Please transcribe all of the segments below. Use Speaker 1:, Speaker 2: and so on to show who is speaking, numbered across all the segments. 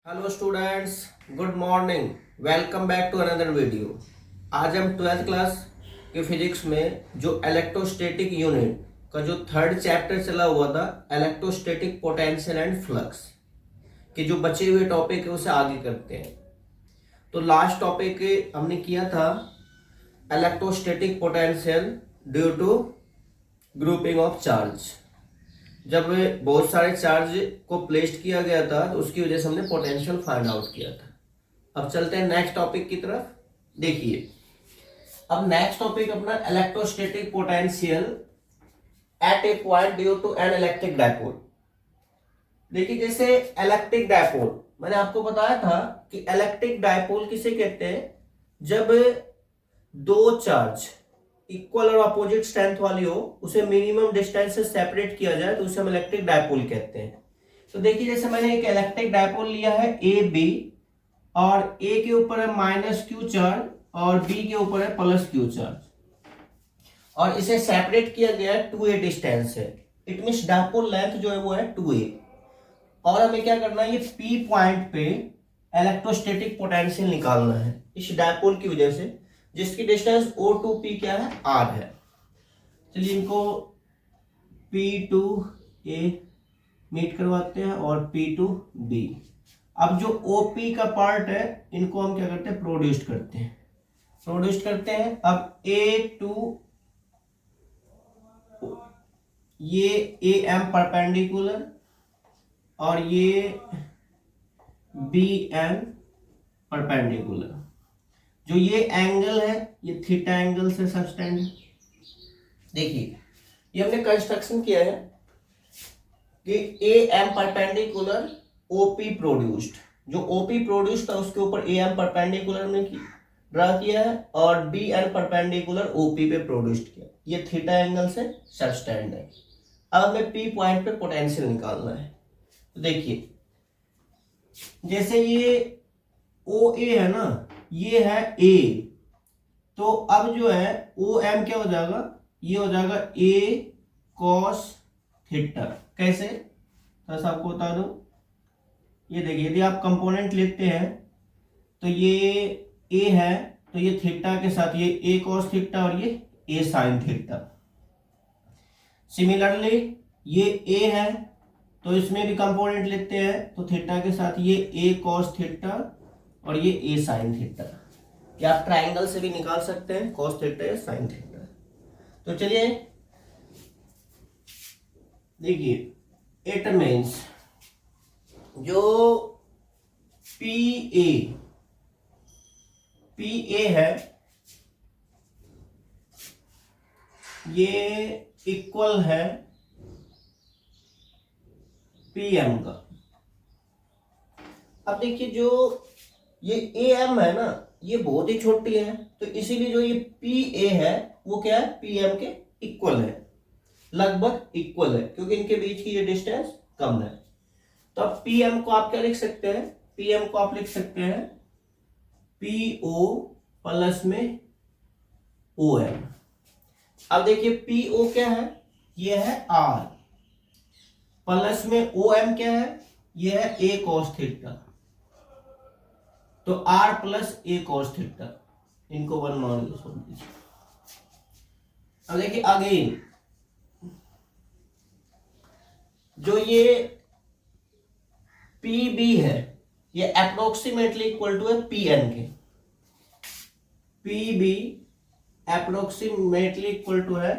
Speaker 1: Hello students, good morning. Welcome back to another video. आज हम 12th class के physics में जो इलेक्ट्रोस्टैटिक यूनिट का जो थर्ड चैप्टर चला हुआ था, इलेक्ट्रोस्टैटिक पोटेंशियल एंड फ्लक्स के जो बचे हुए टॉपिक है उसे आगे करते हैं। तो लास्ट टॉपिक हमने किया था electrostatic potential due to grouping of charge. जब बहुत सारे चार्ज को प्लेस्ड किया गया था तो उसकी वजह से हमने पोटेंशियल फाइंड आउट किया था। अब चलते हैं नेक्स्ट टॉपिक की तरफ। देखिए, अब नेक्स्ट टॉपिक अपना electrostatic potential at a point due to an electric dipole. देखिए, जैसे इलेक्ट्रिक डायपोल मैंने आपको बताया था कि इलेक्ट्रिक डायपोल किसे कहते हैं, जब दो चार्ज इक्वल और अपोजिट स्ट्रेंथ वाली हो, उसे मिनिमम डिस्टेंस से सेपरेट किया जाए तो उसे हम इलेक्ट्रिक डायपोल कहते हैं। तो देखिए, जैसे मैंने एक इलेक्ट्रिक डायपोल लिया है ए बी, और ए के ऊपर है माइनस क्यू चार्ज और बी के ऊपर है प्लस क्यू चार्ज, और इसे सेपरेट किया गया है 2a डिस्टेंस से। इट मींस डायपोल लेंथ जो है वो है 2a। और हमें क्या करना है, ये पी पॉइंट पे इलेक्ट्रोस्टैटिक पोटेंशियल निकालना है इस डायपोल की वजह से, जिसकी डिस्टेंस O टू P क्या है, R है। चलिए इनको P टू A मीट करवाते हैं और P टू B। अब जो OP का पार्ट है इनको हम क्या करते हैं, प्रोड्यूस करते हैं। अब A टू ये AM परपेंडिकुलर और ये BN परपेंडिकुलर। जो ये एंगल है ये थीटा एंगल से सब्सटेंड है। देखिए, ये हमने कंस्ट्रक्शन किया है कि A M perpendicular OP produced. जो ओपी प्रोड्यूस्ड था उसके ऊपर ए एम परपेंडिकुलर में ड्रा किया है, और बी एन परपेंडिकुलर ओपी पे प्रोड्यूस्ड किया। ये थीटा एंगल से सब्सटेंड है। अब हमें पी पॉइंट पे पोटेंशियल निकालना है। तो देखिए, जैसे ये ओ ए है ना, ये है ए, तो अब जो है ओ एम क्या हो जाएगा, ये हो जाएगा ए कॉस थीटा। कैसे, तो आपको बता दूं, ये देखिए, यदि आप कंपोनेंट लेते हैं तो ये ए है, तो ये थीटा के साथ ये ए कॉस थीटा और ये ए साइन थीटा। सिमिलरली ये ए है तो इसमें भी कंपोनेंट लेते हैं, तो थीटा के साथ ये ए कॉस थीटा और ये ए साइन थीटा। या आप ट्राइंगल से भी निकाल सकते हैं, कॉस थीटा या साइन थीटा। तो चलिए देखिए, इट मीन्स जो पी ए है ये इक्वल है पी एम का। अब देखिए, जो ये ए एम है ना, ये बहुत ही छोटी है, तो इसीलिए जो ये पी ए है वो क्या है, पी एम के इक्वल है, लगभग इक्वल है, क्योंकि इनके बीच की ये डिस्टेंस कम है। तो अब पी एम को आप क्या लिख सकते हैं, पी एम को आप लिख सकते हैं पी ओ प्लस में ओ एम। अब देखिए, पी ओ क्या है, ये है आर, प्लस में ओ एम क्या है, ये है ए कॉस थीटा, तो आर प्लस ए कॉस थीटा, इनको वन मान लो, छोड़ दीजिए। अब देखिए अगेन, जो ये पी बी है ये अप्रोक्सीमेटली इक्वल टू है पी एन के। P B approximately equal to है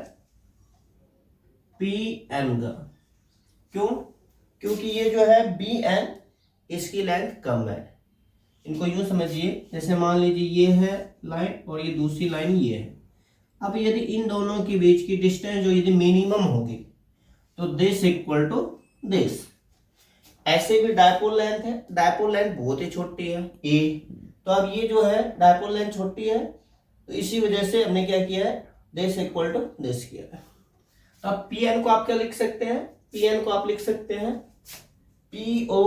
Speaker 1: पी एन का। क्यों, क्योंकि ये जो है बी एन, इसकी लेंथ कम है। इनको यूं समझिए, जैसे मान लीजिए ये है लाइन और ये दूसरी लाइन ये है। अब यदि इन दोनों के बीच की डिस्टेंस जो यदि मिनिमम होगी तो दिस इक्वल टू दिस। ऐसे भी डायपोल लेंथ है, डायपोल लेंथ बहुत ही छोटी है ए, तो अब ये जो है डायपोल लेंथ छोटी है, तो इसी वजह से हमने क्या किया है, दिस इक्वल टू दिस किया है। तो अब पी एन को आप क्या लिख सकते हैं, पी एन को आप लिख सकते हैं P O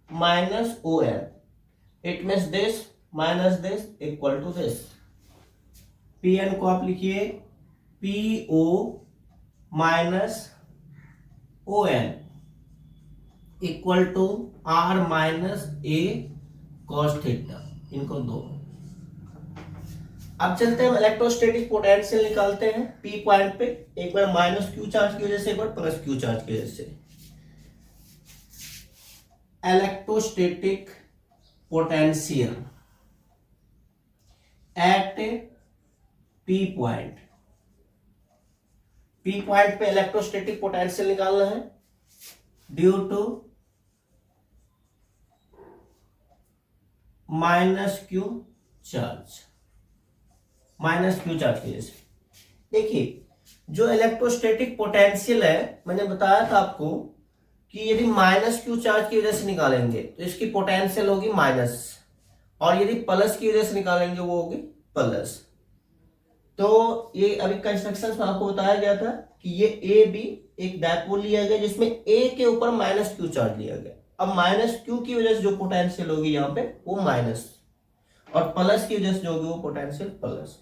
Speaker 1: minus O N. It means this minus this equal to this. P N को आप लिखिए P O minus O N equal to R minus A cos theta, इनको दो। अब चलते हैं इलेक्ट्रोस्टैटिक पोटेंशियल निकालते हैं पी पॉइंट पे, एक बार माइनस क्यू चार्ज की वजह से, एक बार प्लस क्यू चार्ज की वजह से। Electrostatic potential at P point, P point पे इलेक्ट्रोस्टैटिक पोटेंशियल निकालना है due to minus Q charge, minus Q charge की वजह से। देखिए जो इलेक्ट्रोस्टैटिक पोटेंशियल है, मैंने बताया था आपको कि यदि माइनस क्यू चार्ज की वजह से निकालेंगे तो इसकी पोटेंशियल होगी माइनस, और यदि प्लस की वजह से निकालेंगे वो होगी प्लस। तो ये अभी कंस्ट्रक्शन में आपको बताया गया था कि ये ए बी एक डायपोल लिया गया जिसमें ए के ऊपर माइनस क्यू चार्ज लिया गया। अब माइनस क्यू की वजह से जो पोटेंशियल होगी यहाँ पे वो माइनस, और प्लस की वजह से जो होगी वो पोटेंशियल प्लस।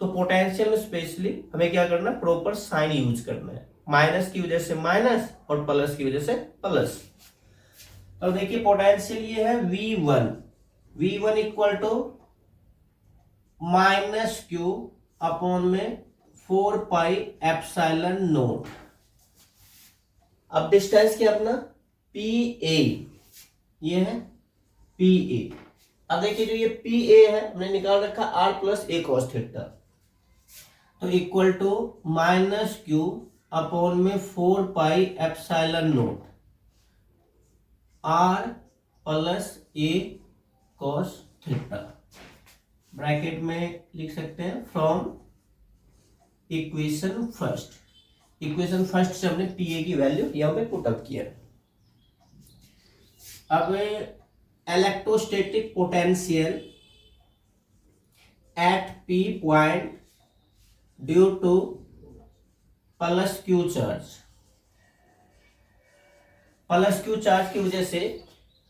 Speaker 1: तो पोटेंशियल में स्पेशली हमें क्या करना है, प्रॉपर साइन यूज करना है, माइनस की वजह से माइनस और प्लस की वजह से प्लस। तो देखिए पोटेंशियल ये है V1, V1 equal to minus Q upon में 4 पाई एप्सिलॉन नोट। अब डिस्टेंस क्या अपना PA, ये है PA। अब देखिए जो ये PA है हमने निकाल रखा R प्लस ए कॉस थीटा, तो equal to minus Q upon में 4 pi epsilon note R plus ए कॉस थीटा, ब्रैकेट में लिख सकते हैं from equation first. Equation first से हमने PA की वैल्यू यहां पे पुट अप किया। अब electrostatic potential eight P point due two plus Q charge, plus Q charge की वजह से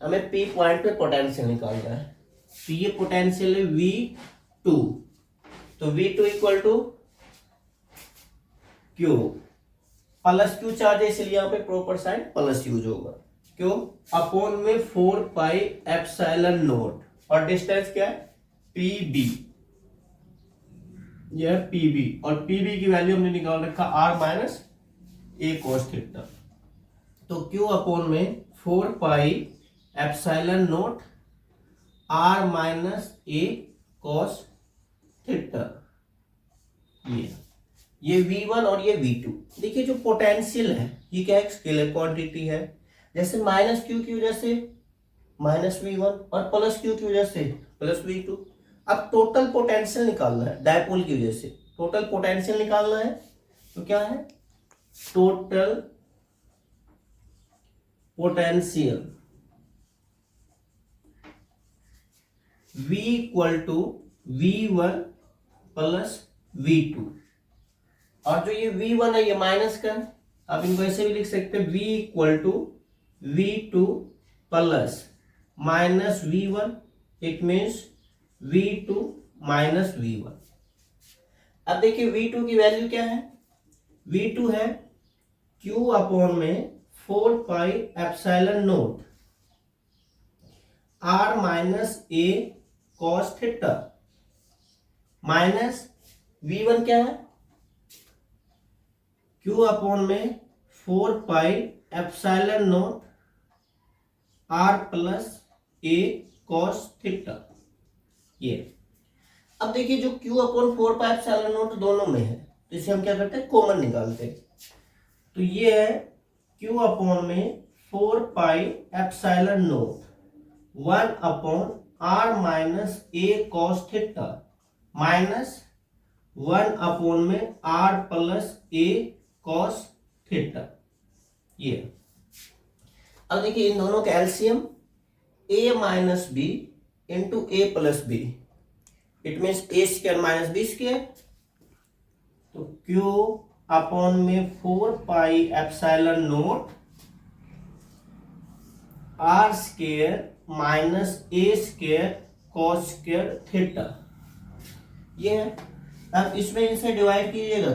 Speaker 1: हमें P पॉइंट पे पोटेंशियल निकालना है। तो ये पोटेंशियल है V2, तो V2 equal to Q, plus Q charge है इसलिए यहां पे प्रॉपर साइन प्लस यूज होगा, क्यों अपॉन में 4 पाई एप्सिलॉन नोट, और डिस्टेंस क्या है PB, यह PB, और PB की वैल्यू हमने निकाल रखा R माइनस ए कॉस थीटा। तो Q अपॉन में 4 pi epsilon note R minus ए कॉस थीटा, ये V1 और ये V2। देखिए जो पोटेंशियल है ये क्या है, स्केलर क्वांटिटी है, जैसे माइनस क्यू की वजह से माइनस V1 और प्लस क्यू की वजह से प्लस V2। अब टोटल पोटेंशियल निकालना है डायपोल की वजह से, टोटल पोटेंशियल निकालना है, तो क्या है total potential V equal to V1 plus V2, और जो ये V1 है ये माइनस का, आप इनको ऐसे भी लिख सकते हैं V equal to V2 plus minus V1, it means V2 minus V1। अब देखिए V2 की वैल्यू क्या है, V2 है Q अपॉन में 4 pi epsilon note R minus ए कॉस थीटा, माइनस V1 क्या है Q अपॉन में 4 pi epsilon note R plus ए कॉस थीटा। ये अब देखिए जो Q upon 4 pi epsilon naught दोनों में है, तो इसे हम क्या करते हैं कॉमन निकालते हैं। तो ये है Q अपॉन में 4 pi epsilon naught 1 upon R minus ए कॉस थीटा माइनस 1 अपॉन में R प्लस ए कॉस थीटा। ये अब देखिए इन दोनों का LCM a minus b into a plus b, it means a square minus b square. तो Q upon में 4 pi epsilon note R square minus a square cos square theta, ये है। अब इसमें इनसे डिवाइड कीजिएगा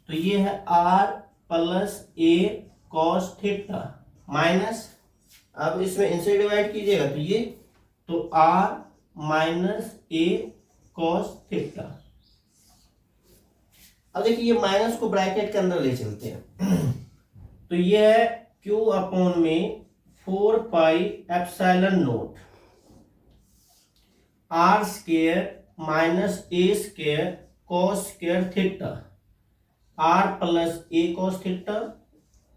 Speaker 1: तो ये है R प्लस ए कॉस थीटा माइनस, अब इसमें इनसे डिवाइड कीजिएगा तो ये, तो r minus a cos theta. अब देखिए ये माइनस को ब्रैकेट के अंदर ले चलते हैं तो ये है q अपॉन में 4 pi epsilon note r square minus a square cos square theta, r plus a cos theta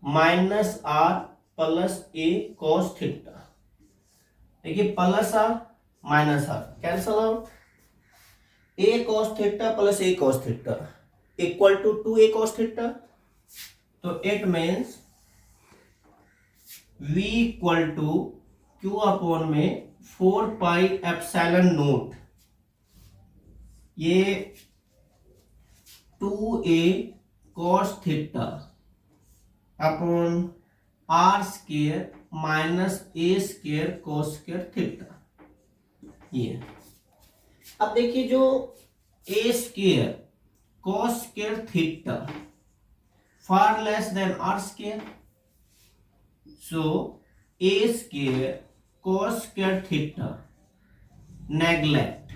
Speaker 1: minus r plus a cos theta. देखिए plus r minus r cancel out, a cos theta plus a cos theta equal to 2a cos theta. तो it means v equal to q upon में 4 pi epsilon naught, ये 2a cos theta upon r square minus a square cos square theta. ये अब देखिए जो a square cos square theta far less than r square, so a square cos square theta neglect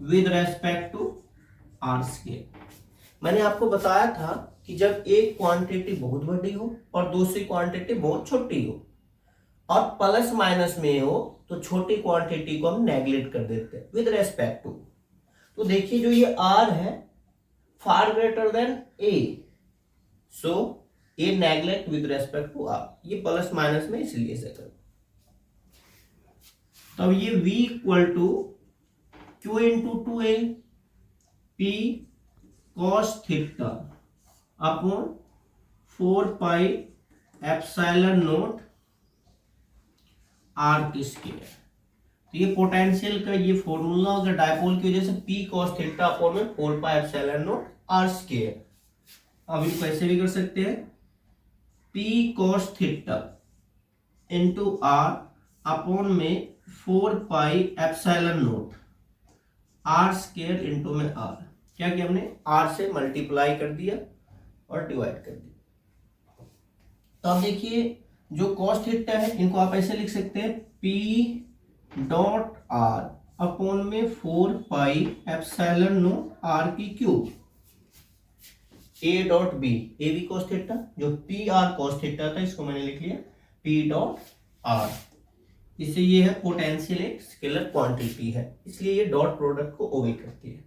Speaker 1: with respect to r square. मैंने आपको बताया था कि जब एक क्वांटिटी बहुत बड़ी हो और दूसरी क्वांटिटी बहुत छोटी हो और प्लस माइनस में हो तो छोटी क्वांटिटी को हम नेग्लेक्ट कर देते हैं विद रेस्पेक्ट टू। तो देखिए जो ये r है far greater than a, so a neglect with respect to r, ये प्लस माइनस में इसलिए से कर। तब ये v equal to q into 2a p cos theta upon 4 pi epsilon note r की स्क्वायर। तो ये पोटेंशियल का ये फॉर्मूला होगा डायपोल की वजह से p cos थीटा अपॉन में 4 pi epsilon note r square. अब इसको ऐसे भी कर सकते हैं p cos theta into r upon में 4 pi epsilon note r square into में r, क्या किया हमने r से मल्टीप्लाई कर दिया और डिवाइड कर दिया। तो अब देखिए जो cos थीटा है इनको आप ऐसे लिख सकते हैं p डॉट r अपॉन में 4 पाई एप्सिलॉन नोट r की cube, a dot b, a b cos theta, जो p r cos थीटा था इसको मैंने लिख लिया p डॉट r। इससे ये है पोटेंशियल एक स्केलर क्वांटिटी है इसलिए ये डॉट प्रोडक्ट को ओबे करती है।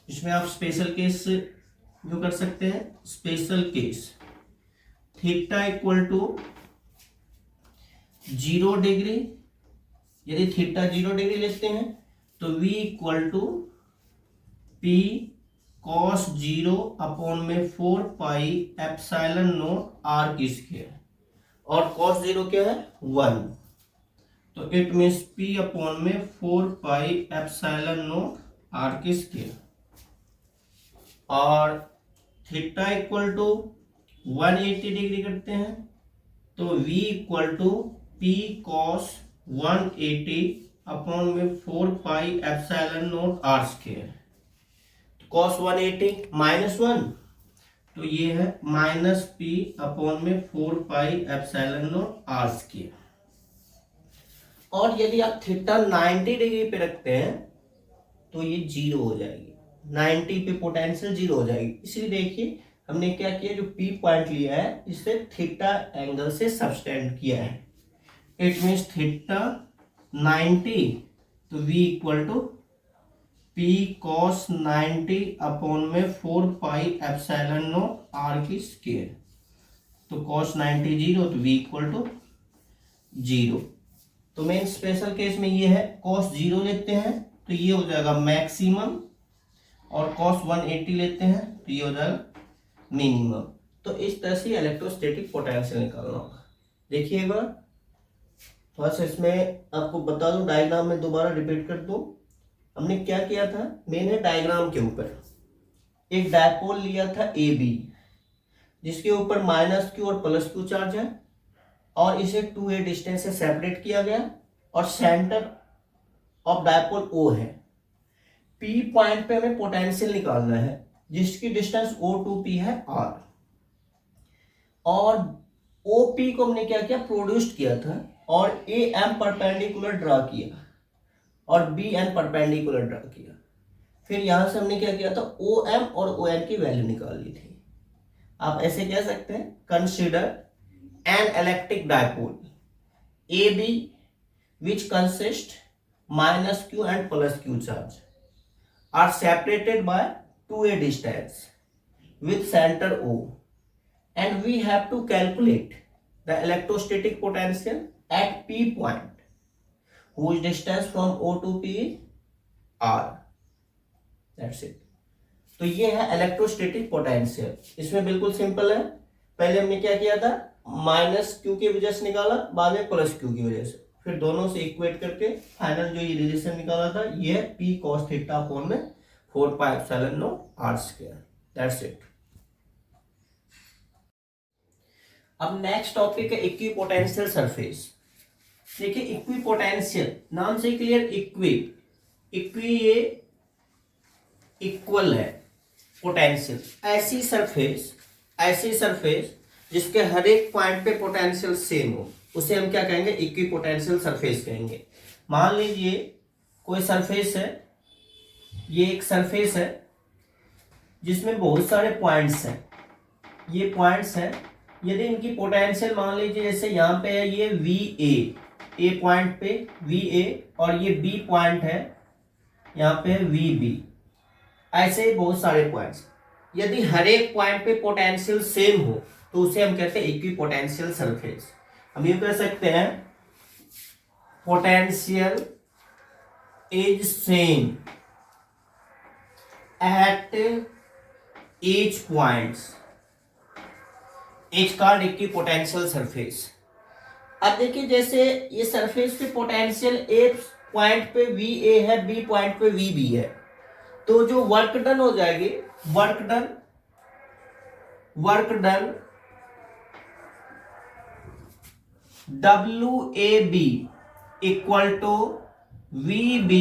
Speaker 1: इसमें आप स्पेशल केस जो कर सकते हैं, special case theta equal to 0 degree, यदि थीटा 0 डिग्री लेते हैं तो v equal to p cos 0 upon में 4 पाई एप्सिलॉन नोट r की स्क्वायर, और cos 0 क्या है 1, तो इट मीन्स p अपॉन में 4 पाई एप्सिलॉन नोट r की स्क्वायर। और थीटा इक्वल टू 180 डिग्री करते हैं तो v equal to p cos 180 upon में 4 pi epsilon note r square. cos 180 minus 1, तो ये है माइनस p अपॉन में 4 pi epsilon note r square. और यदि आप थीटा 90 डिग्री पे रखते हैं तो ये 0 हो जाएगी, 90 पे पोटेंशियल 0 हो जाएगी। इसलिए देखिए हमने क्या किया, जो P पॉइंट लिया है इसे थीटा एंगल से सबटेंड किया है, इट मीन्स थीटा 90, तो V equal to P cos 90 upon में 4 पाई एप्सिलॉन नोट r की स्क्वायर। तो cos 90 0, तो V इक्वल टू 0। तो मेन स्पेशल केस में ये है cos 0 लेते हैं तो ये हो जाएगा मैक्सिमम, और cos 180 लेते हैं तो ये हो जाएगा मिनिमम। तो इस तरह से इलेक्ट्रोस्टैटिक पोटेंशियल निकालना होगा। देखिए एक बार थोड़ा सा इसमें आपको बता दूं, डायग्राम में दोबारा रिपीट कर दूं। हमने क्या किया था, मेन है डायग्राम के ऊपर एक डायपोल लिया था AB, जिसके ऊपर माइनस क्यू और प्लस क्यू चार्ज है, और इसे 2a डिस्टेंस से सेपरेट किया गया, और सेंटर ऑफ डायपोल O है। P पॉइंट पे हमें पोटेंशियल निकालना है जिसकी डिस्टेंस O to P है R, और OP को हमने क्या किया, प्रोड्यूस्ड किया था और AM परपेंडिकुलर ड्रा किया और BN परपेंडिकुलर ड्रा किया। फिर यहां से हमने क्या किया था, OM और ON की वैल्यू निकाल ली थी। आप ऐसे कह सकते हैं, consider N electric dipole AB which consist minus Q and plus Q charge are separated by 2a distance with center O, and we have to calculate the electrostatic potential at P point whose distance from O to P is R. That's it. तो ये है electrostatic potential. इसमें बिल्कुल simple है, पहले हमने क्या किया था, माइनस क्यू की वजह से निकाला, बाद में प्लस क्यू की वजह से, फिर दोनों से इक्वेट करके फाइनल जो ये रिलेशन निकाला था, ये P cos थीटा अपॉन में 4 pi epsilon not R square. That's it. अब नेक्स्ट टॉपिक है इक्विपोटेंशियल सरफेस। देखिए इक्विपोटेंशियल नाम से क्लियर, इक्वी ये इक्वल है, पोटेंशियल ऐसी सरफेस जिसके हर एक पॉइंट पे पोटेंशियल सेम हो, उसे हम क्या कहेंगे, इक्विपोटेंशियल सरफेस कहेंगे। मान लीजिए कोई सरफेस है, ये एक सरफेस है जिसमें बहुत सारे पॉइंट्स हैं, ये पॉइंट्स हैं, यदि इनकी पोटेंशियल मान लीजिए जैसे यहाँ पे है ये VA, ए पॉइंट पे VA और ये B पॉइंट है, यहाँ पे है VB, ऐसे ही बहुत सारे पॉइंट्स, यदि हर एक पॉइंट पे पोटेंशियल सेम हो तो उसे हम कहते हैं इक्विपोटेंशियल सरफेस। हम ये कह सकते हैं potential is same at each points is called equipotential surface. अब देखिए जैसे ये सरफेस पे पोटेंशियल ए पॉइंट पे VA है, B पॉइंट पे VB है, तो जो वर्क डन हो जाएगी, work done WAB equal to VB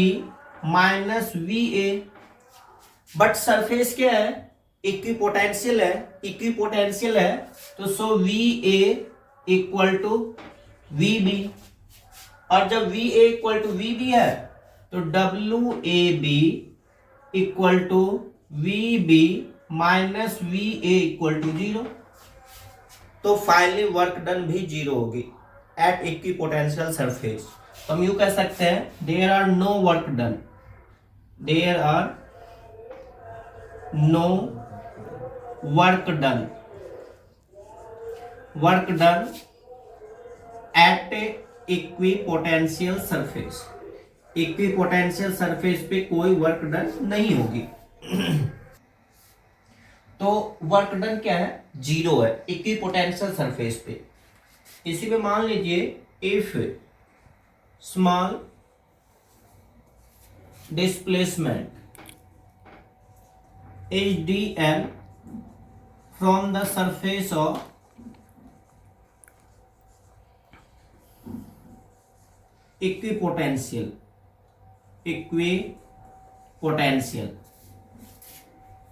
Speaker 1: minus VA। But surface क्या है, इक्विपोटेंशियल है, तो so VA equal to VB, और जब VA इक्वल टू VB है तो WAB equal to VB minus VA equal to 0। तो फाइनली वर्क डन भी 0 होगी एट इक्विपोटेंशियल सरफेस। तो हम यूं कह सकते हैं there are no work done, there are no work done at equipotential surface. Equipotential surface पे कोई वर्क डन नहीं होगी। तो वर्क डन क्या है, 0 है इक्विपोटेंशियल सरफेस पे। इसी पे मान लीजिए if small displacement is dl from the surface of equipotential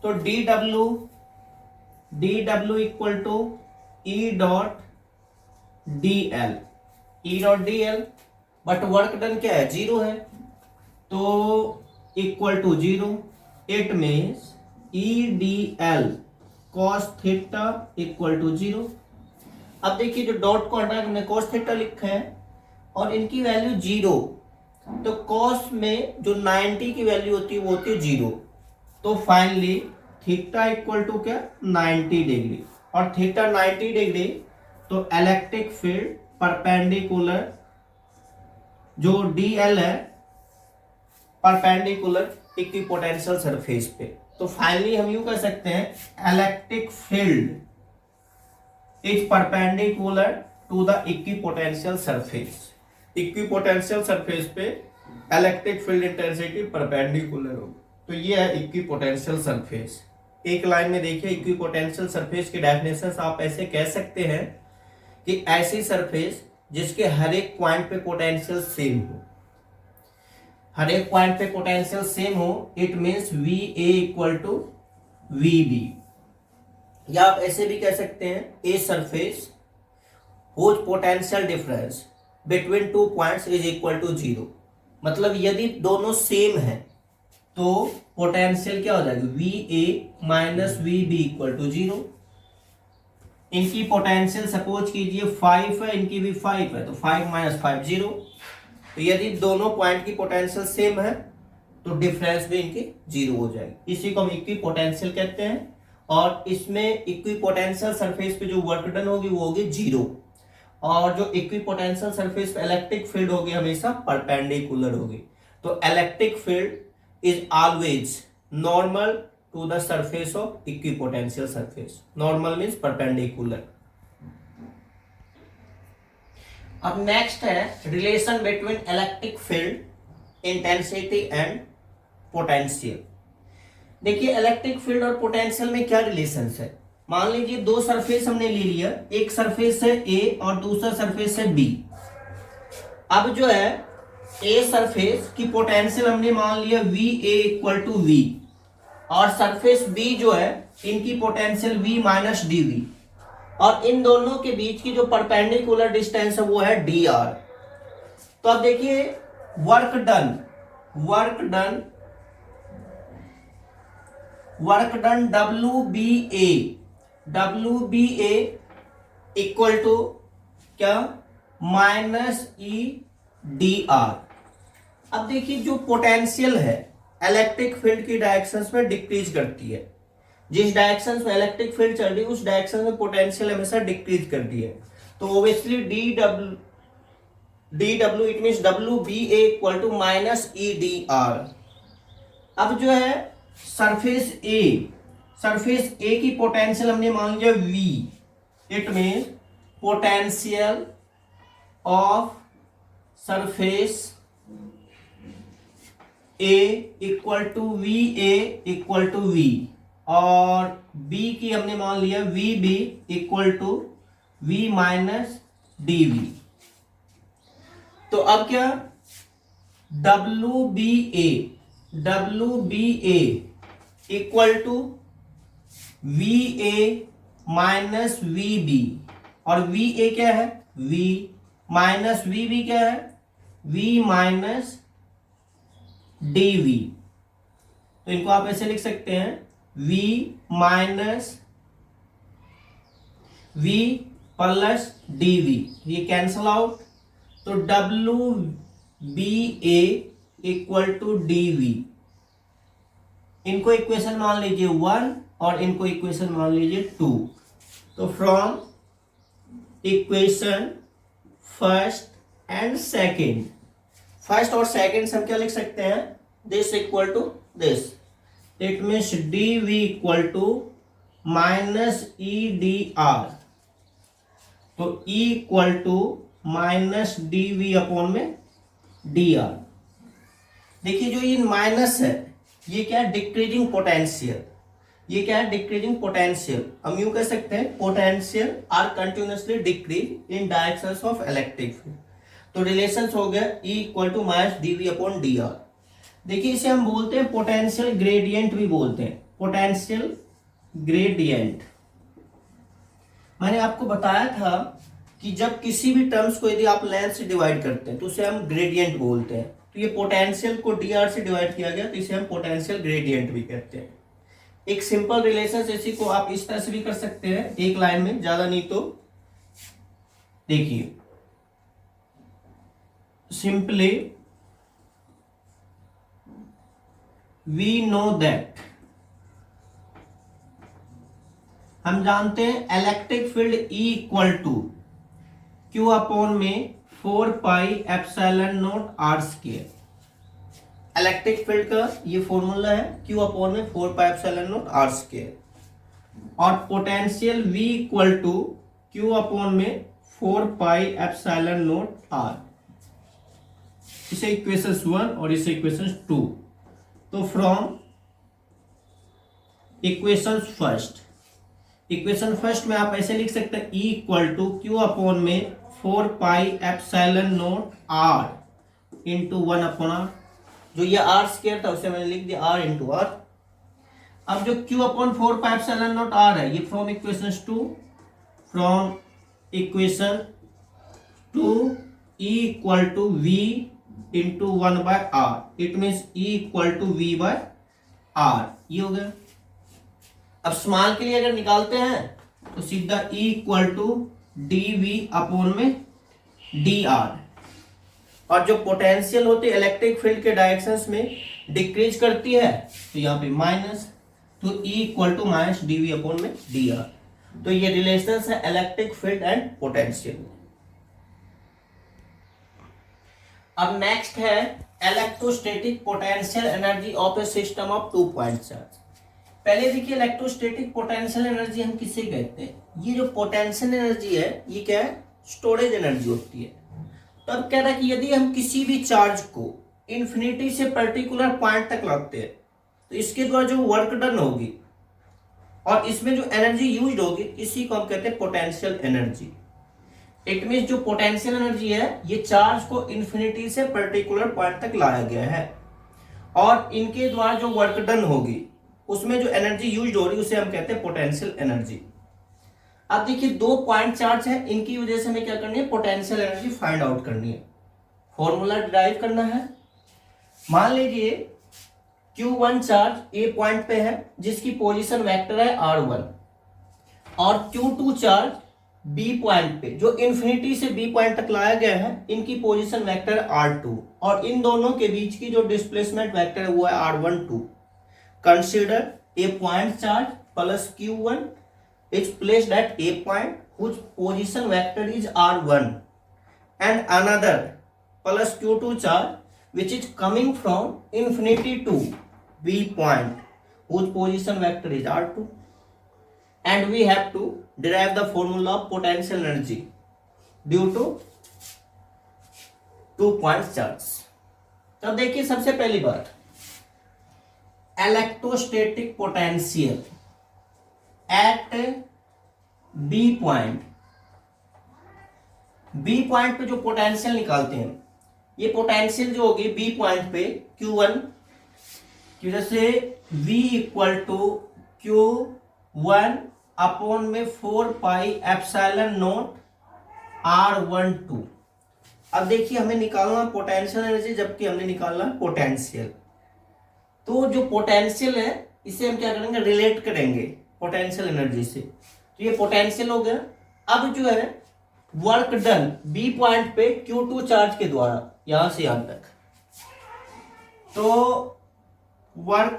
Speaker 1: तो dw equal to E dot dl, but work done क्या है, 0 है, तो equal to 0, it means EDL cos theta equal to 0। अब देखिए जो डॉट को हटा हमने cos थीटा लिखा है और इनकी वैल्यू 0, तो cos में जो 90 की वैल्यू होती है वो होती है 0, तो फाइनली थीटा इक्वल टू क्या, 90 डिग्री, और थीटा 90 डिग्री, तो इलेक्ट्रिक फील्ड परपेंडिकुलर जो DL है परपेंडिकुलर इक्विपोटेंशियल सरफेस पे। तो फाइनली हम यूं कह सकते हैं electric field is perpendicular to the equipotential surface. Equipotential surface पे इलेक्ट्रिक फील्ड इंटेंसिटी परपेंडिकुलर होगी, तो ये है इक्विपोटेंशियल सरफेस। एक लाइन में देखिए इक्विपोटेंशियल सरफेस की डेफिनेशन आप ऐसे कह सकते हैं कि ऐसी सरफेस जिसके हर एक पॉइंट पे पोटेंशियल सेम हो, हर एक पॉइंट पे पोटेंशियल सेम हो, it means VA equal to VB। या आप ऐसे भी कह सकते हैं a surface whose potential difference between 2 points is equal to 0। मतलब यदि दोनों सेम है तो पोटेंशियल क्या हो जाएगी, V A minus V B equal to 0। इनकी पोटेंशियल सपोज कीजिए 5 है, इनकी भी 5 है, तो 5 माइनस 5 0। तो यदि दोनों पॉइंट की पोटेंशियल सेम है तो डिफरेंस भी इनकी 0 हो जाएगी। इसी को हम इक्वी पोटेंशियल कहते हैं। और इसमें इक्वी पोटेंशियल सरफेस पे जो वर्क डन होगी वो होगी 0, और जो इक्वी पोटेंशियल सरफेस पे इलेक्ट्रिक फील्ड होगी हमेशा परपेंडिकुलर होगी। तो electric field is always normal to the surface of equipotential surface. Normal means perpendicular. अब नेक्स्ट है relation between electric field intensity and potential. देखिए इलेक्ट्रिक फील्ड और potential में क्या रिलेशन है। मान लीजिए दो सरफेस हमने ले लिया, एक सरफेस है ए और दूसरा सरफेस है बी। अब जो है ए सरफेस की पोटेंशियल हमने मान लिया V A equal to V, और सरफेस बी जो है इनकी potential V minus D V, और इन दोनों के बीच की जो परपेंडिकुलर डिस्टेंस है वो है डी आर। तो अब देखिए work done W B A equal to क्या, माइनस ई डी आर। अब देखिए जो पोटेंशियल है इलेक्ट्रिक फील्ड की डायरेक्शन में डिक्रीज करती है। जिस डायरेक्शन में इलेक्ट्रिक फील्ड चल रही है उस डायरेक्शन में पोटेंशियल हमेशा डिक्रीज करती है। तो obviously D W it means W B A equal to minus E D R. अब जो है सरफेस ए की पोटेंशियल हमने मान लिया V, it mean potential of surface A equal to V A equal to V, और B की हमने मान लिया V B equal to V minus D V. तो अब क्या, W B A equal to V A minus V B, और V A क्या है वी, माइनस वी बी क्या है वी माइनस डी वी। तो इनको आप ऐसे लिख सकते हैं v minus v plus dv, ये कैंसल आउट। तो W B A equal to dv, इनको इक्वेशन मान लीजिए 1 और इनको इक्वेशन मान लीजिए 2। तो from equation first and second, first और सेकेंड से हम क्या लिख सकते हैं, this equal to this, it means dv equal to minus E D R. तो E equal to minus D V upon में डी आर। देखिए जो ये माइनस है ये क्या है, डिक्रीजिंग पोटेंशियल। ये क्या है, डिक्रीजिंग पोटेंशियल। हम यूं कह सकते हैं potential are continuously decrease in directions of electric field. तो रिलेशंस हो गया E equal to minus D V upon D R. देखिए इसे हम बोलते हैं पोटेंशियल ग्रेडियंट भी बोलते हैं, पोटेंशियल ग्रेडियंट। मैंने आपको बताया था कि जब किसी भी टर्म्स को यदि आप लेंथ से डिवाइड करते हैं तो उसे हम ग्रेडियंट बोलते हैं। तो ये पोटेंशियल को डी आर से डिवाइड किया गया तो इसे हम पोटेंशियल ग्रेडियंट भी कहते हैं। एक सिंपल रिलेशन इसी को आप इस तरह से भी कर सकते हैं, एक लाइन में, ज्यादा नहीं तो देखिए सिंपली we know that, हम जानते हैं electric field E equal to Q upon में 4 pi epsilon naught R square. Electric field का ये फॉर्मूला है Q अपॉन में 4 pi epsilon naught R square, और potential V equal to Q upon में 4 पाई एप्सिलॉन नॉट आर। इसे equation 1 और इसे इक्वेशन 2। तो फ्रॉम इक्वेशन फर्स्ट में आप ऐसे लिख सकते हैं E equal to Q upon में 4 pi epsilon naught R into 1 upon R. जो ये आर स्क्वायर था उसे मैंने लिख दिया आर इंटू आर। अब जो Q upon 4 pi epsilon naught R है ये from equation 2, from equation two E equal to V into 1/r। It means E equal to V by R. ये हो गया। अब स्मॉल के लिए अगर निकालते हैं तो सीधा E equal to D V upon में डी आर। और जो पोटेंशियल होती है इलेक्ट्रिक फील्ड के डायरेक्शंस में डिक्रीज करती है तो यहाँ पे माइनस, तो E equal to minus D V upon में डी आर। तो ये रिलेशन है इलेक्ट्रिक फील्ड एंड पोटेंशियल। अब नेक्स्ट है electrostatic potential energy of a system of 2 point charge. पहले देखिए इलेक्ट्रोस्टैटिक पोटेंशियल एनर्जी हम किसे कहते हैं। ये जो पोटेंशियल एनर्जी है ये क्या है, स्टोरेज एनर्जी होती है। तो अब कह रहा है कि यदि हम किसी भी चार्ज को इन्फिनिटी से पर्टिकुलर पॉइंट तक लाते हैं तो इसके द्वारा जो वर्क डन होगी और इसमें जो एनर्जी यूज होगी इसी को हम कहते हैं पोटेंशियल एनर्जी। इट मीन्स जो पोटेंशियल एनर्जी है ये चार्ज को इन्फिनिटी से पर्टिकुलर पॉइंट तक लाया गया है और इनके द्वारा जो वर्क डन होगी उसमें जो एनर्जी यूज हो रही है उसे हम कहते हैं पोटेंशियल एनर्जी। अब देखिए 2 पॉइंट चार्ज है, इनकी वजह से हमें क्या करनी है, पोटेंशियल एनर्जी फाइंड आउट करनी है, फॉर्मूला डिराइव करना है। मान लीजिए Q1 चार्ज ए पॉइंट पे है जिसकी पोजीशन वेक्टर है R1 और Q2 चार्ज बी पॉइंट पे जो इन्फिनिटी से बी पॉइंट तक लाया गया है इनकी पोजीशन वेक्टर R2 और इन दोनों के बीच की जो डिस्प्लेसमेंट वेक्टर है वो है R12। Consider a point charge plus Q1 is placed at a point whose position vector is R1 and another plus Q2 charge which is coming from infinity to B point whose position vector is R2 and we have to derive the formula of potential energy due to 2 point charge। तो देखिए सबसे पहली बात electrostatic potential at B point. B point पे जो potential निकालते हैं ये पोटेंशियल जो होगी बी पॉइंट पे Q1 की वजह से V equal to Q1 upon में 4 पाई एप्सिलॉन नॉट R12। अब देखिए हमें निकालना पोटेंशियल एनर्जी जबकि हमने निकालना पोटेंशियल। तो जो पोटेंशियल है इसे हम क्या करेंगे, रिलेट करेंगे पोटेंशियल एनर्जी से। तो ये पोटेंशियल हो गया। अब जो है वर्क डन बी पॉइंट पे Q2 चार्ज के द्वारा यहां से यहां तक, तो वर्क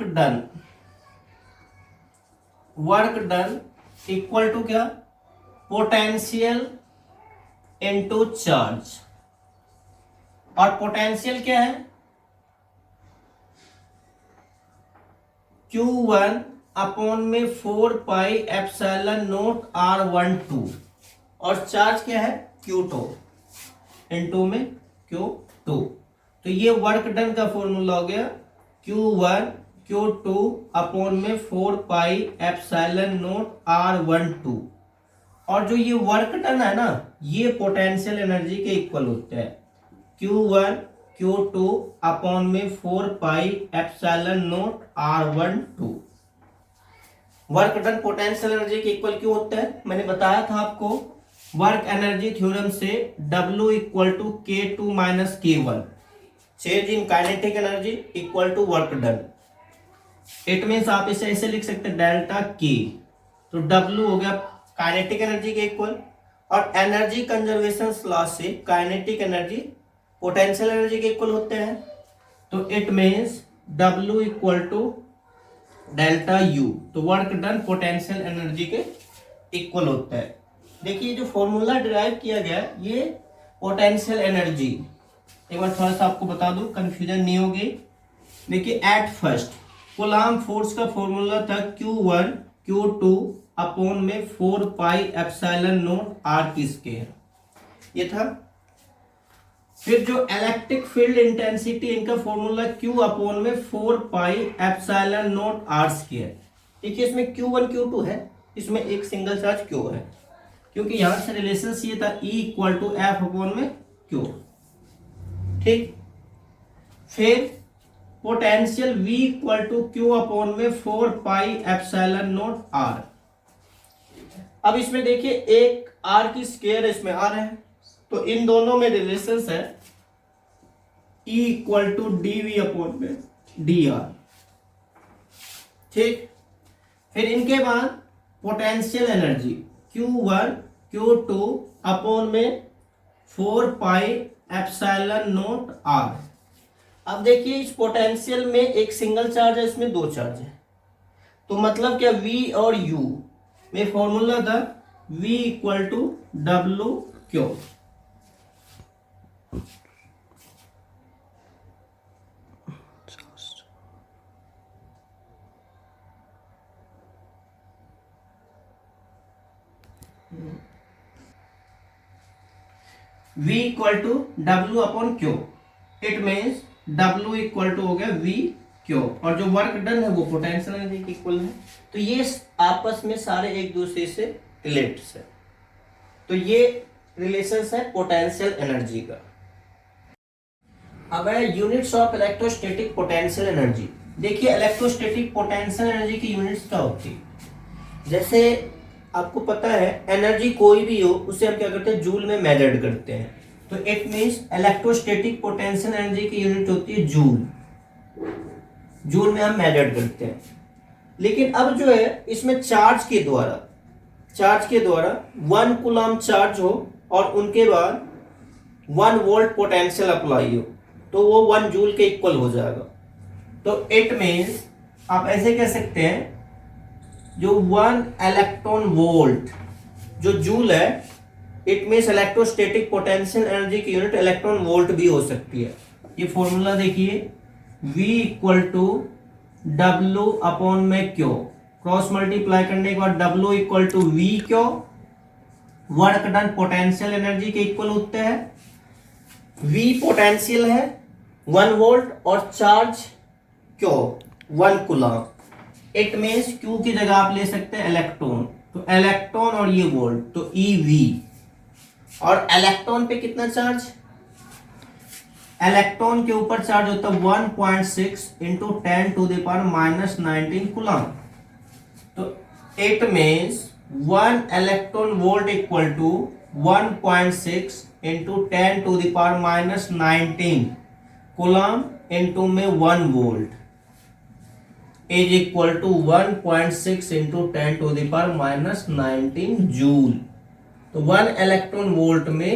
Speaker 1: डन इक्वल टू क्या, पोटेंशियल इनटू चार्ज। और पोटेंशियल क्या है, Q1 अपॉन में 4 पाई एप्सिलॉन नॉट R12 और चार्ज क्या है Q2 इनटू में Q2। तो ये वर्क डन का फॉर्मूला हो गया Q1 Q2 अपॉन में 4 पाई एप्सिलॉन नॉट R12। और जो ये वर्क डन है ना ये पोटेंशियल एनर्जी के इक्वल होता है Q1 Q2 अपॉन में 4 pi epsilon naught R12। Work done potential energy के इक्वल क्यों होता है, मैंने बताया था आपको वर्क एनर्जी थ्योरम से W equal to K2 minus K1, change in kinetic energy equal to work done. It means आप इसे ऐसे लिख सकते हैं डेल्टा K। तो W हो गया काइनेटिक एनर्जी के इक्वल और एनर्जी कंजर्वेशन लॉ से काइनेटिक एनर्जी पोटेंशियल एनर्जी के इक्वल होते हैं। तो it means W equal to delta U। तो वर्क डन पोटेंशियल एनर्जी के इक्वल होता है। देखिए जो फॉर्मूला डिराइव किया गया ये पोटेंशियल एनर्जी, एक बार थोड़ा सा आपको बता दूं कंफ्यूजन नहीं होगी। देखिए एट फर्स्ट कूलम्ब फोर्स का फॉर्मूला था Q1 Q2 अपॉन में 4 पाई एप्सिलॉन नॉट R की स्क्वायर, ये था। फिर जो इलेक्ट्रिक फील्ड इंटेंसिटी इनका फॉर्मूला Q अपॉन में 4 pi epsilon not R square. देखिए इसमें Q1 Q2 है, इसमें एक सिंगल चार्ज Q है क्योंकि यहां से रिलेशन ये था E equal to F upon में Q, ठीक। फिर potential V equal to Q upon में 4 पाई एप्सिलॉन नॉट R। अब इसमें देखिए एक R की स्क्वायर इसमें R है तो इन दोनों में रिलेशन है E equal to dV upon में dr। ठीक, फिर इनके बाद potential energy Q1 Q2 upon में 4 पाई एप्सिलॉन नॉट r। अब देखिए इस पोटेंशियल में एक सिंगल चार्ज है, इसमें दो चार्ज है, तो मतलब क्या V और U में फॉर्मूला था V equal to W Q. V equal to W upon Q, it means W equal to हो गया V क्यू, और जो वर्क डन है वो पोटेंशियल एनर्जी के इक्वल है। तो ये आपस में सारे एक दूसरे से रिलेटेड है, तो ये रिलेशन है पोटेंशियल एनर्जी का। अब है units of electrostatic potential energy. देखिए इलेक्ट्रोस्टैटिक पोटेंशियल एनर्जी की यूनिट्स क्या होती है। जैसे आपको पता है एनर्जी कोई भी हो उसे हम क्या करते हैं, जूल में मेजर्ड करते हैं, तो it means electrostatic potential energy की यूनिट होती है जूल। जूल में हम मेजर्ड करते हैं। लेकिन अब जो है इसमें चार्ज के द्वारा 1 कूलम चार्ज हो और उनके बाद 1 वोल्ट पोटेंशियल अप्लाई हो, तो वो 1 जूल के इक्वल हो जाएगा। तो इट मींस आप ऐसे कह सकते हैं जो 1 इलेक्ट्रॉन वोल्ट जो जूल है, it means electrostatic potential energy की यूनिट इलेक्ट्रॉन वोल्ट भी हो सकती है। ये फॉर्मूला देखिए V equal to W upon में क्यू, क्रॉस मल्टीप्लाई करने के बाद W equal to V Q, work done potential energy के इक्वल होते हैं। V पोटेंशियल है 1 वोल्ट और charge Q 1 coulomb, it means Q की जगह आप ले सकते हैं इलेक्ट्रॉन, तो इलेक्ट्रॉन और ये वोल्ट, तो EV। और इलेक्ट्रॉन पे कितना चार्ज, इलेक्ट्रॉन के ऊपर चार्ज होता है 1.6 into 10 to the power minus 19 coulomb. तो it means 1 electron volt equal to 1.6 into 10 to the power minus 19 coulomb into में 1 volt is equal to 1.6 into 10 to the power minus 19 joule. तो 1 electron volt में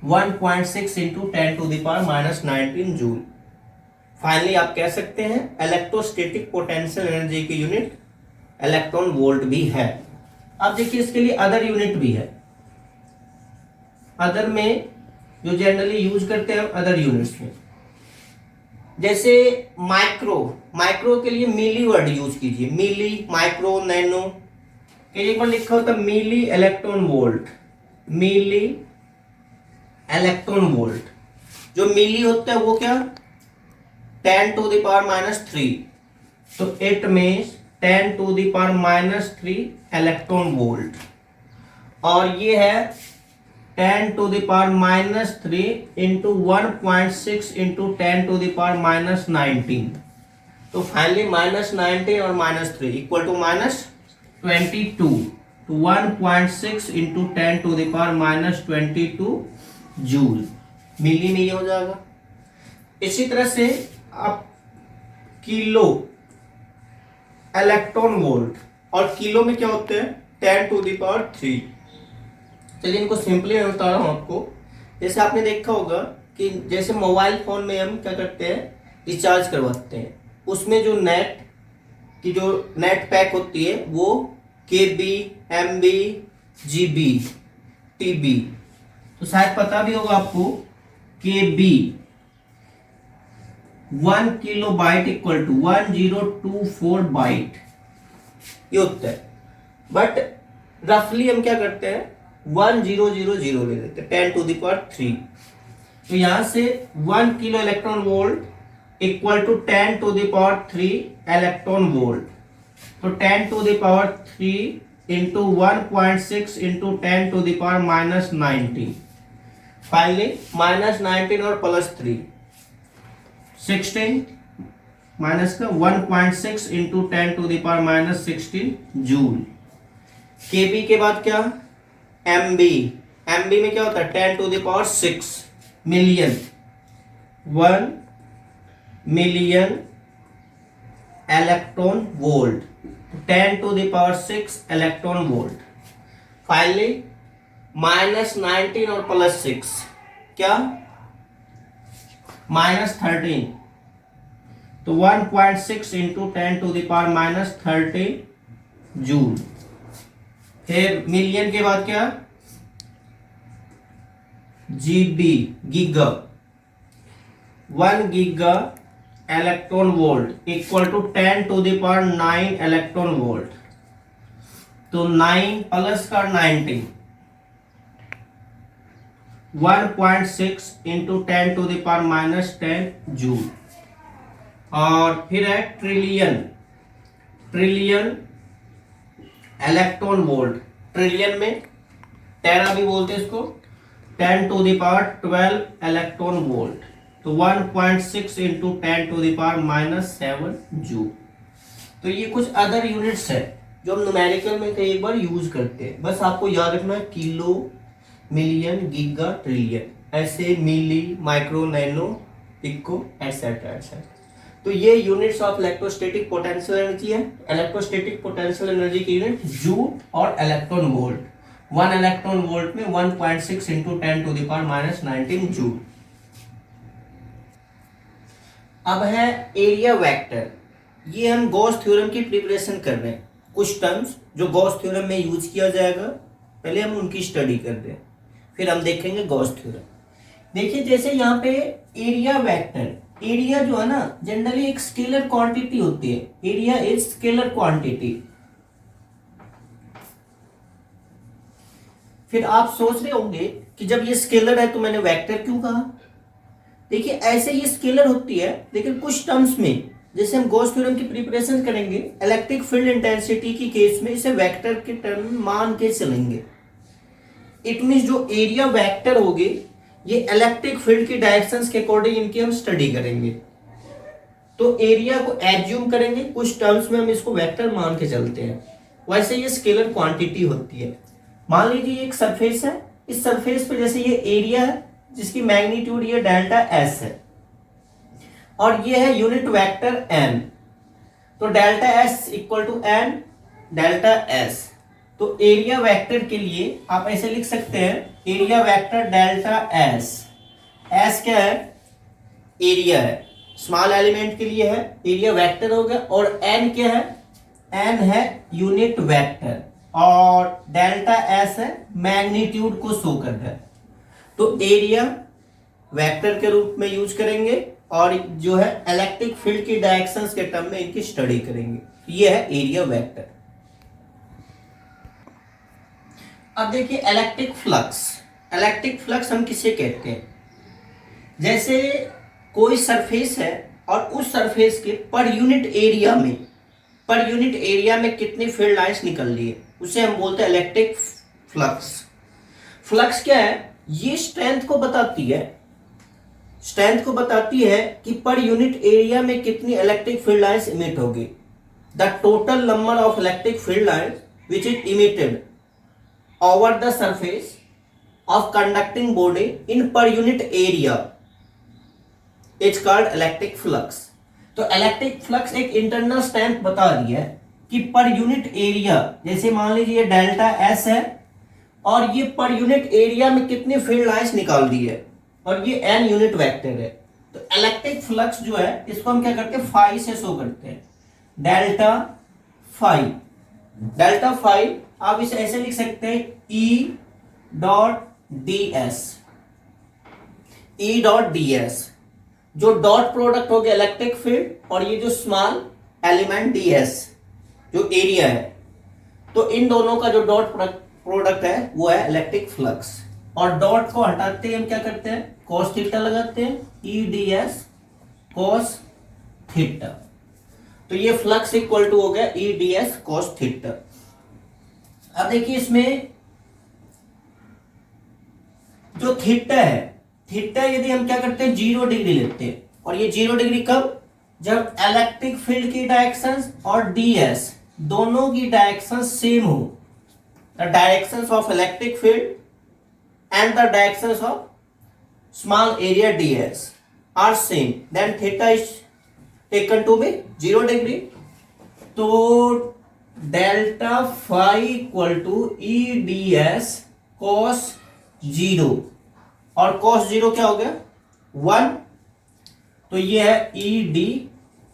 Speaker 1: 1.6 into 10 to the power minus 19 joule. Finally आप कह सकते हैं electrostatic potential energy की unit electron volt भी है। अब देखिए इसके लिए अदर यूनिट भी है। अदर में जो जनरली यूज करते हैं अदर यूनिट्स में, जैसे माइक्रो के लिए मिली वर्ड यूज कीजिए, मिली, माइक्रो, नैनो। एक बार लिखा होता है milli electron volt, milli electron volt. जो मिली होता है वो क्या, 10 टू द पावर माइनस 3, तो it means 10 to the power minus 3 electron volt. और ये है 10 to the power minus 3 into 1.6 into 10 to the power minus 19। तो फाइनली माइनस 19 और माइनस 3 इक्वल टू माइनस 22, तो 1.6 into 10 to the power minus 22 joule, milli में ये हो जाएगा। इसी तरह से आप किलो इलेक्ट्रॉन वोल्ट, और किलो में क्या होते हैं 10 टू द पावर 3। चलिए इनको सिंपली मैं बता रहा हूं आपको। जैसे आपने देखा होगा कि जैसे मोबाइल फोन में हम क्या करते हैं, रिचार्ज करवाते हैं, उसमें जो नेट की जो नेट पैक होती है वो KB, MB, GB, TB, तो शायद पता भी होगा आपको KB 1 kilobyte equal to 1024 byte ये होता है। बट रफली हम क्या करते हैं 1000 ले लेते हैं 10 टू द पावर 3। तो यहां से 1 kilo electron volt equal to 10 to the power 3 electron volt. तो 10 to the power 3 into 1.6 into 10 to the power minus 19। Finally minus 19 और प्लस 3 16 माइनस का 1.6 into 10 to the power minus 16 joule. KB के बाद क्या MB, MB में क्या होता है 10 to the power 6 million, 1 million electron volt, 10 to the power 6 electron volt. Finally -19 और +6 क्या -13, तो 1.6 into 10 to the power -13 joule. फिर मिलियन के बाद क्या GB, giga, 1 giga electron volt equal to 10 to the power 9 electron volt. तो 9 plus का 19, 1.6 into 10 to the power -10 joule. और फिर है trillion, trillion electron volt, trillion में टेरा भी बोलते हैं इसको, 10 to the power 12 electron volt. तो 1.6 into 10 to the power -7 joule. तो ये कुछ अदर यूनिट्स है जो हम न्यूमेरिकल में कई बार यूज करते हैं। बस आपको याद रखना है किलो, मिलियन, गीगा, ट्रिलियन, ऐसे milli, micro, nano, pico etcetera etcetera. तो ये units of electrostatic potential energy है। इलेक्ट्रोस्टैटिक पोटेंशियल एनर्जी की यूनिट जूल और इलेक्ट्रॉन वोल्ट। 1 इलेक्ट्रॉन वोल्ट में 1.6 into 10 to the power -19 joule. अब है एरिया वेक्टर। ये हम गॉस थ्योरम की प्रिपरेशन कर रहे हैं। कुछ टर्म्स जो गॉस थ्योरम में यूज किया जाएगा, पहले हम उनकी स्टडी कर रहे हैं, फिर हम देखेंगे गॉस थ्योरम। देखिए जैसे यहाँ पे एरिया वेक्टर, एरिया जो है ना जनरली एक स्केलर क्वांटिटी होती है। Area is scalar quantity. फिर आप सोच रहे होंगे कि जब ये स्केलर है तो मैंने वेक्टर क्यों कहा। देखिए ऐसे ये स्केलर होती है, लेकिन कुछ टर्म्स में जैसे हम गॉस थ्योरम की प्रिपरेशन करेंगे, इलेक्ट्रिक फील्ड इंटेंसिटी की केस में इसे वेक्टर के टर्म मान के चलेंगे। इट मींस जो एरिया वेक्टर होगी ये इलेक्ट्रिक फील्ड की डायरेक्शंस के अकॉर्डिंग इनकी हम स्टडी करेंगे। तो एरिया को एज्यूम करेंगे, कुछ टर्म्स में हम इसको वेक्टर मान के चलते हैं। वैसे ये स्केलर क्वांटिटी होती है। मान लीजिए एक सरफेस है, इस सरफेस पे जैसे ये एरिया है जिसकी मैग्नीट्यूड ये डेल्टा एस है, और ये है यूनिट वेक्टर एन। तो delta S equal to N delta S. तो एरिया वेक्टर के लिए आप ऐसे लिख सकते हैं, area vector delta S. S क्या है, एरिया है, स्मॉल एलिमेंट के लिए है, एरिया वेक्टर हो गया। और एन क्या है, एन है यूनिट वेक्टर, और डेल्टा एस है मैग्नीट्यूड को शो करता है। तो एरिया वेक्टर के रूप में यूज करेंगे, और जो है इलेक्ट्रिक फील्ड की डायरेक्शंस के टर्म में इनकी स्टडी करेंगे। ये है एरिया वेक्टर। अब देखिए इलेक्ट्रिक फ्लक्स। इलेक्ट्रिक फ्लक्स हम किसे कहते हैं, जैसे कोई सरफेस है और उस सरफेस के पर यूनिट एरिया में कितनी फील्ड लाइंस निकल रही है, उसे हम बोलते हैं इलेक्ट्रिक फ्लक्स। फ्लक्स क्या है, ये स्ट्रेंथ को बताती है कि पर यूनिट एरिया में कितनी इलेक्ट्रिक फील्ड लाइंस इमिट होगी। The total number of electric field lines which is emitted over the surface of conducting body in per unit area is called electric flux. तो electric flux एक internal strength बता रही है कि per unit area, जैसे मान लीजिए delta S है और ये पर यूनिट एरिया में कितनी फील्ड लाइंस निकाल रही है, और ये एन यूनिट वेक्टर है। तो इलेक्ट्रिक फ्लक्स जो है इसको हम क्या करते हैं, फाई से शो करते हैं, डेल्टा फाई। डेल्टा फाई आप इसे ऐसे लिख सकते हैं, ई डॉट डी एस, जो डॉट प्रोडक्ट हो गया इलेक्ट्रिक फील्ड और ये जो स्मॉल एलिमेंट डी एस जो एरिया है, तो इन दोनों का जो डॉट प्रोडक्ट है वो है इलेक्ट्रिक फ्लक्स। और डॉट को हटाते ही हम क्या करते हैं, cos थीटा लगाते हैं, ई डी एस cos थीटा। तो ये फ्लक्स इक्वल टू हो गया ई डी एस cos थीटा। अब देखिए इसमें जो थीटा है, थीटा यदि हम क्या करते हैं 0 डिग्री लेते हैं, और ये 0 डिग्री कब, जब इलेक्ट्रिक फील्ड की डायरेक्शन और ds दोनों की डायरेक्शन सेम हो। The directions of electric field and the directions of small area ds are same, then theta is taken to be 0 degree. तो delta phi equal to E D S cos 0, और cos 0 क्या हो गया 1, तो ये है E D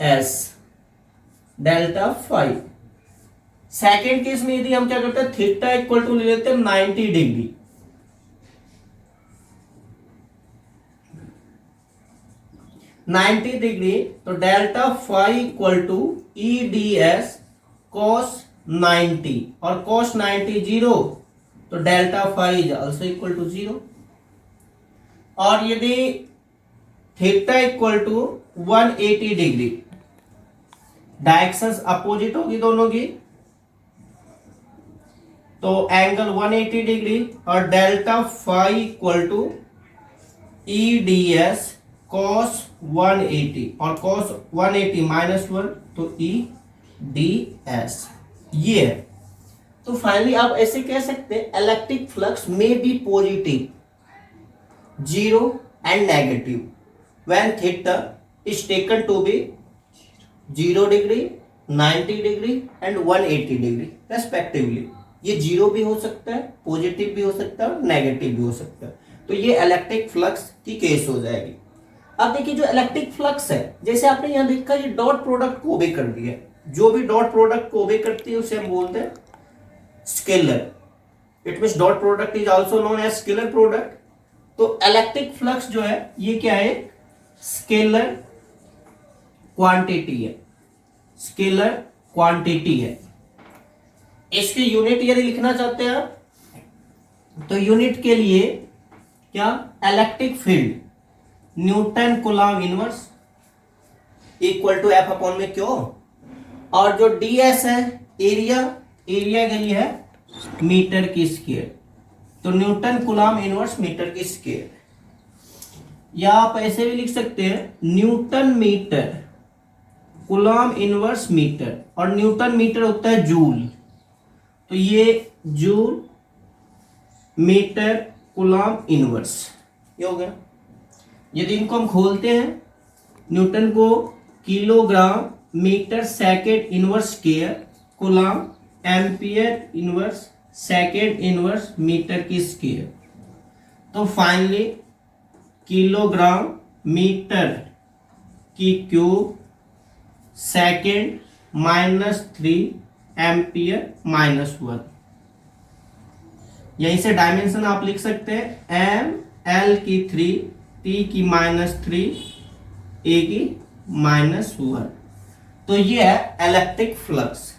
Speaker 1: S delta phi. Second case में यदि हम क्या करते हैं, थीटा इक्वल टू ले लेते हैं 90 डिग्री. तो delta phi equal to E D S cos 90, और कॉस 90 0, तो delta phi is also equal to 0. और यदि theta equal to 180 degree, directions opposite होगी दोनों की, तो एंगल 180 डिग्री, और delta phi equal to E D S cos 180, और कॉस 180 -1, तो ई डी एस. ये है. तो फाइनली आप ऐसे कह सकते हैं इलेक्ट्रिक फ्लक्स में B positive, 0 and negative when theta is taken to be 0 degree, 90 degree and 180 degree respectively. ये 0 भी हो सकता है, पॉजिटिव भी हो सकता है और नेगेटिव भी हो सकता है. तो ये इलेक्ट्रिक फ्लक्स की केस हो जाएगी. अब देखिए जो इलेक्ट्रिक फ्लक्स है, जैसे आपने यहाँ देखा ये डॉट प्रोडक्ट को भी कर दिया. जो भी डॉट प्रोडक्ट को भी करती है उसे हम बोलते हैं scalar. It means dot product is also known as scalar product. तो इलेक्ट्रिक फ्लक्स जो है ये क्या है, स्केलर क्वांटिटी है. स्केलर क्वांटिटी है. इसकी यूनिट यदि लिखना चाहते हैं आप, तो यूनिट के लिए क्या, electric field newton coulomb inverse equal to F upon में क्यों, और जो डी एस है एरिया के लिए है मीटर की स्क्वायर, तो न्यूटन कूलम्ब इनवर्स मीटर की स्क्वायर. या आप ऐसे भी लिख सकते हैं newton metre coulomb inverse metre, और न्यूटन मीटर होता है जूल, तो ये जूल मीटर कूलम्ब इनवर्स ये हो गया. यदि इनको हम खोलते हैं, न्यूटन को kilogram metre second inverse square, coulomb ampere inverse second inverse metre की स्क्वायर, तो फाइनली किलोग्राम मीटर की क्यूब सेकेंड -3 एम्पियर -1. यहीं से डायमेंशन आप लिख सकते हैं एम एल की 3, टी की -3, ए की -1. तो ये है इलेक्ट्रिक फ्लक्स.